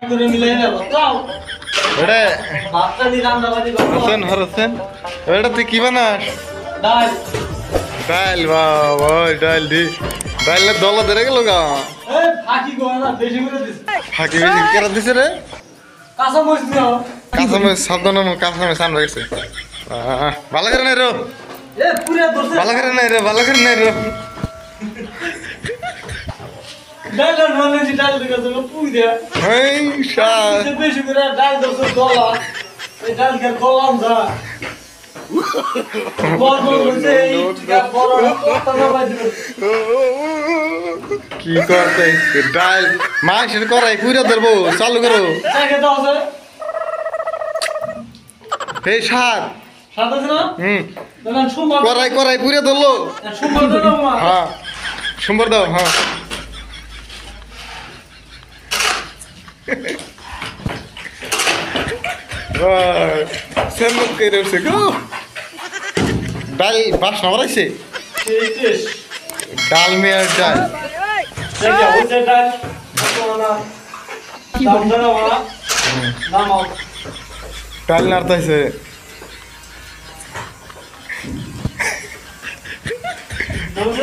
করে মিলাই না বাতাও ওটা ভাতটা দি রান্নাবাড়ি করো হোসেন হোসেন ওটা তুই কি বানাস ডাল ডাল বাবা ডাল দি ডালের দলা ধরে গেল গা এই ফাঁকি গো না বেশি করে দিস ফাঁকি বেশি কেন দিছে রে কাঁচা মরিচ দাও কাঁচামে সাবধান কাঁচামে সান গেছে ভালো করে নাই রো এ পুরা দর্শে ভালো করে নাই রে ভালো করে নাই রো ডাল মানে যে ডাল দিকে তো পুই দে এই শা বেশি করে ডাল দর্শে দলা এই ডাল কে কলাম দা বড় বড় হইছে এই বড় কথা না বাজি কি করতে ডাল মাংসের করাই পুরা ধরবো চালু করো তাকে দাও আছে এই সাত সাদা না না সোমবার করাই করাই পুরা ধরলো সোমবার দাও মা হ্যাঁ সোমবার দাও হ্যাঁ সেমক করে উঠছে গো ডাল বাসনা বাড়াইছে শেষ ডাল মেয়ার ডাল দেখো হইছে ডাল না দাম দাও না নামাও ডাল নাড়তাইছে বলছে